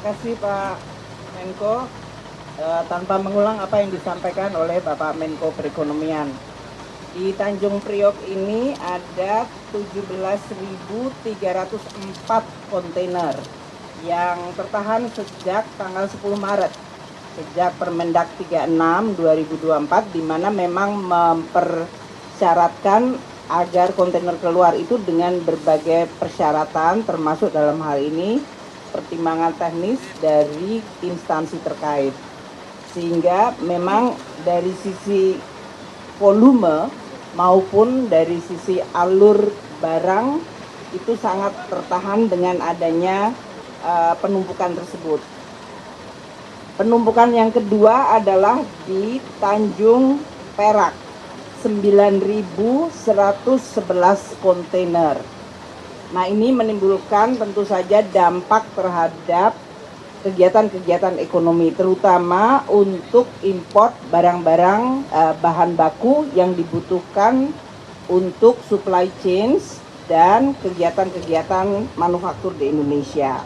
kasih Pak Menko. Tanpa mengulang apa yang disampaikan oleh Bapak Menko Perekonomian. Di Tanjung Priok ini ada 17.304 kontainer yang tertahan sejak tanggal 10 Maret. Sejak Permendak 36 2024 di mana memang mempersyaratkan agar kontainer keluar itu dengan berbagai persyaratan termasuk dalam hal ini pertimbangan teknis dari instansi terkait. Sehingga memang dari sisi volume maupun dari sisi alur barang itu sangat tertahan dengan adanya penumpukan tersebut. Penumpukan yang kedua adalah di Tanjung Perak, 9.111 kontainer. Nah, ini menimbulkan tentu saja dampak terhadap kegiatan-kegiatan ekonomi, terutama untuk import barang-barang bahan baku yang dibutuhkan untuk supply chains dan kegiatan-kegiatan manufaktur di Indonesia.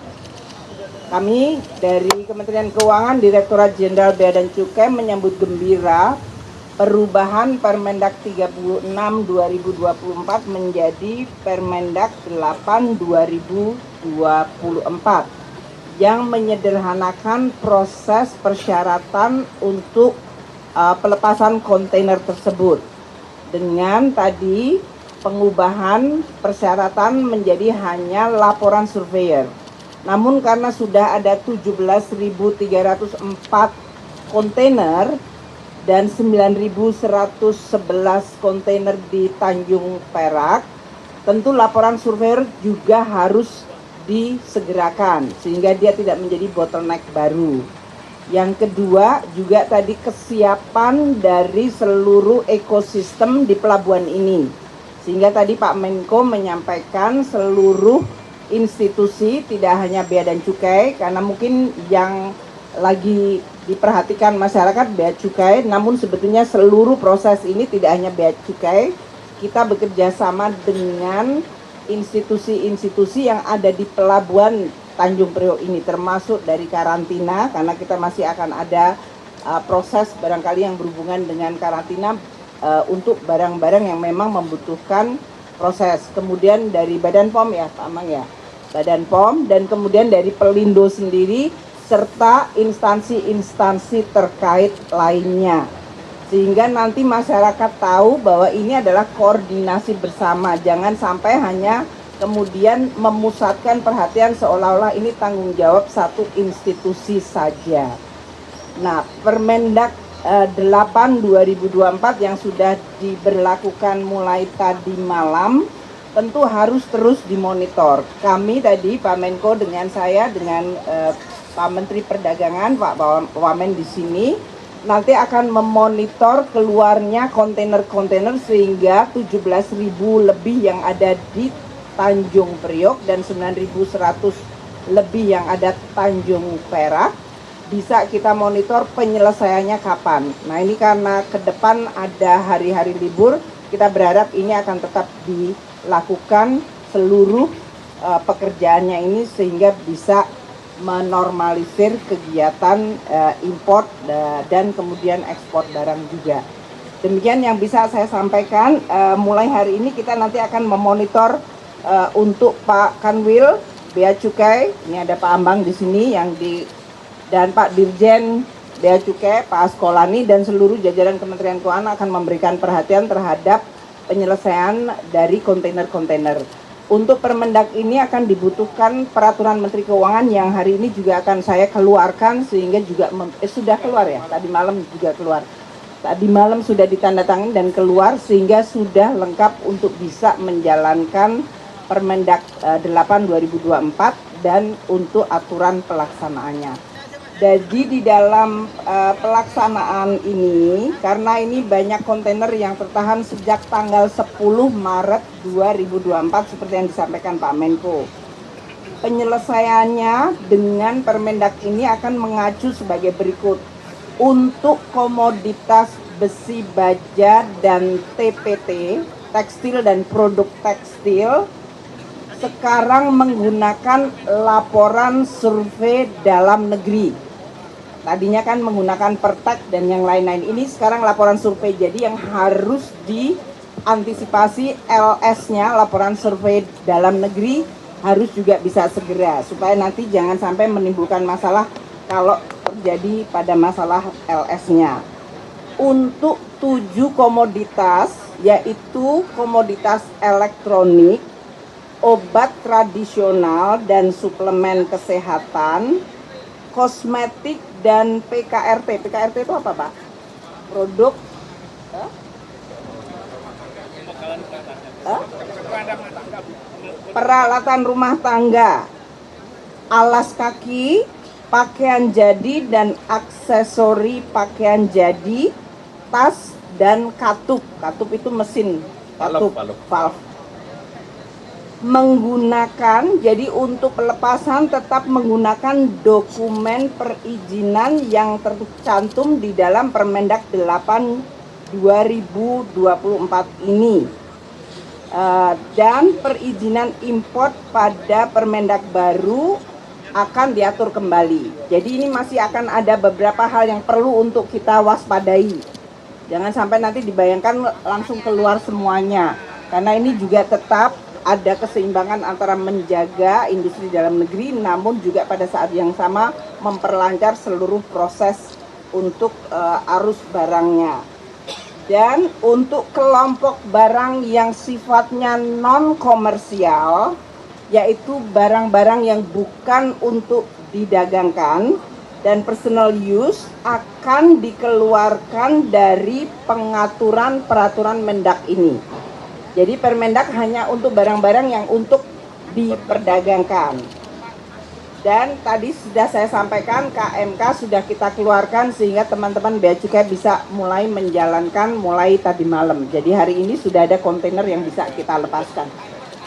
Kami dari Kementerian Keuangan, Direktorat Jenderal Bea dan Cukai menyambut gembira perubahan Permendak 36 2024 menjadi Permendak 8 2024 yang menyederhanakan proses persyaratan untuk pelepasan kontainer tersebut dengan tadi pengubahan persyaratan menjadi hanya laporan surveyor. Namun karena sudah ada 17.304 kontainer dan 9.111 kontainer di Tanjung Perak, tentu laporan surveyor juga harus disegerakan sehingga dia tidak menjadi bottleneck baru. Yang kedua juga tadi kesiapan dari seluruh ekosistem di pelabuhan ini. Sehingga tadi Pak Menko menyampaikan seluruh institusi, tidak hanya Bea dan Cukai, karena mungkin yang lagi diperhatikan masyarakat Bea Cukai, namun sebetulnya seluruh proses ini tidak hanya Bea Cukai, kita bekerja sama dengan institusi-institusi yang ada di pelabuhan Tanjung Priok ini, termasuk dari karantina, karena kita masih akan ada proses barangkali yang berhubungan dengan karantina untuk barang-barang yang memang membutuhkan proses. Kemudian dari Badan POM ya Pak Amang ya, Badan POM, dan kemudian dari Pelindo sendiri serta instansi-instansi terkait lainnya. Sehingga nanti masyarakat tahu bahwa ini adalah koordinasi bersama, jangan sampai hanya kemudian memusatkan perhatian seolah-olah ini tanggung jawab satu institusi saja. Nah, Permendak 8 2024 yang sudah diberlakukan mulai tadi malam tentu harus terus dimonitor. Kami tadi Pak Menko dengan saya dengan Pak Menteri Perdagangan Pak Wamen di sini nanti akan memonitor keluarnya kontainer-kontainer sehingga 17.000 lebih yang ada di Tanjung Priok dan 9.100 lebih yang ada Tanjung Perak bisa kita monitor penyelesaiannya kapan. Nah, ini karena ke depan ada hari-hari libur, kita berharap ini akan tetap dilakukan seluruh pekerjaannya ini sehingga bisa menormalisir kegiatan import dan kemudian ekspor barang juga. Demikian yang bisa saya sampaikan. Mulai hari ini kita nanti akan memonitor untuk Pak Kanwil Bea Cukai. Ini ada Pak Ambang di sini dan Pak Dirjen Bea Cukai, Pak Askolani, dan seluruh jajaran Kementerian Keuangan akan memberikan perhatian terhadap penyelesaian dari kontainer-kontainer. Untuk Permendak ini akan dibutuhkan peraturan Menteri Keuangan yang hari ini juga akan saya keluarkan sehingga juga sudah keluar ya, tadi malam juga keluar. Tadi malam sudah ditandatangani dan keluar sehingga sudah lengkap untuk bisa menjalankan Permendak 8 2024 dan untuk aturan pelaksanaannya. Jadi di dalam pelaksanaan ini, karena ini banyak kontainer yang tertahan sejak tanggal 10 Maret 2024 seperti yang disampaikan Pak Menko. Penyelesaiannya dengan Permendak ini akan mengacu sebagai berikut. Untuk komoditas besi baja dan TPT, tekstil dan produk tekstil, sekarang menggunakan laporan survei dalam negeri. Tadinya kan menggunakan Pertek dan yang lain-lain, ini sekarang laporan survei. Jadi yang harus diantisipasi LS-nya, laporan survei dalam negeri, harus juga bisa segera supaya nanti jangan sampai menimbulkan masalah kalau terjadi pada masalah LS-nya. Untuk 7 komoditas, yaitu komoditas elektronik, obat tradisional dan suplemen kesehatan, kosmetik dan PKRT. PKRT itu apa, Pak? Produk peralatan rumah tangga, alas kaki, pakaian jadi dan aksesori pakaian jadi, tas dan katup. Katup itu mesin, katup, valve. Menggunakan, jadi untuk pelepasan tetap menggunakan dokumen perizinan yang tercantum di dalam Permendak 8 2024 ini. Dan perizinan import pada Permendak baru akan diatur kembali. Jadi ini masih akan ada beberapa hal yang perlu untuk kita waspadai. Jangan sampai nanti dibayangkan langsung keluar semuanya. Karena ini juga tetap ada keseimbangan antara menjaga industri dalam negeri, namun juga pada saat yang sama memperlancar seluruh proses untuk arus barangnya. Dan untuk kelompok barang yang sifatnya non-komersial, yaitu barang-barang yang bukan untuk didagangkan dan personal use, akan dikeluarkan dari pengaturan peraturan Mendak ini. Jadi Permendak hanya untuk barang-barang yang untuk diperdagangkan. Dan tadi sudah saya sampaikan, KMK sudah kita keluarkan sehingga teman-teman Bea Cukai bisa mulai menjalankan mulai tadi malam. Jadi hari ini sudah ada kontainer yang bisa kita lepaskan.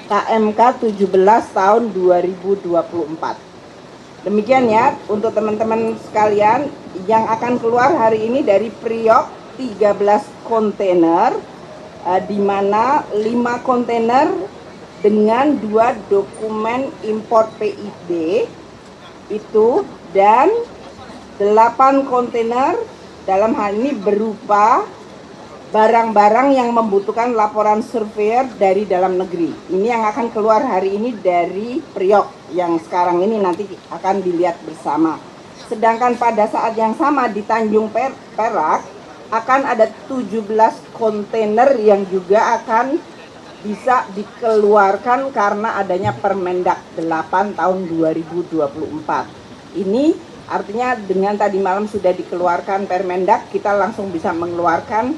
KMK 17 tahun 2024. Demikian ya untuk teman-teman sekalian yang akan keluar hari ini dari Priok 13 kontainer, di mana 5 kontainer dengan 2 dokumen import PIB itu, dan 8 kontainer dalam hal ini berupa barang-barang yang membutuhkan laporan surveyor dari dalam negeri. Ini yang akan keluar hari ini dari Priok yang sekarang ini nanti akan dilihat bersama. Sedangkan pada saat yang sama di Tanjung Perak akan ada 17 kontainer yang juga akan bisa dikeluarkan karena adanya Permendak 8 tahun 2024. Ini artinya dengan tadi malam sudah dikeluarkan Permendak, kita langsung bisa mengeluarkan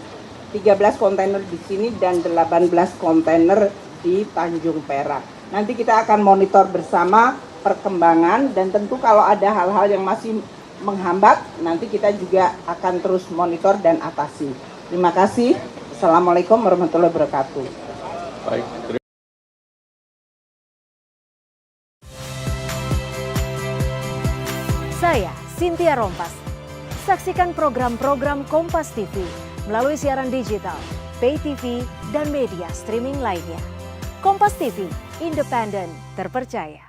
13 kontainer di sini dan 18 kontainer di Tanjung Perak. Nanti kita akan monitor bersama perkembangan, dan tentu kalau ada hal-hal yang masih menghambat, nanti kita juga akan terus monitor dan atasi. Terima kasih. Assalamualaikum warahmatullahi wabarakatuh. Baik. Saya Cynthia Rompas. Saksikan program-program Kompas TV melalui siaran digital, pay TV, dan media streaming lainnya. Kompas TV, independen, terpercaya.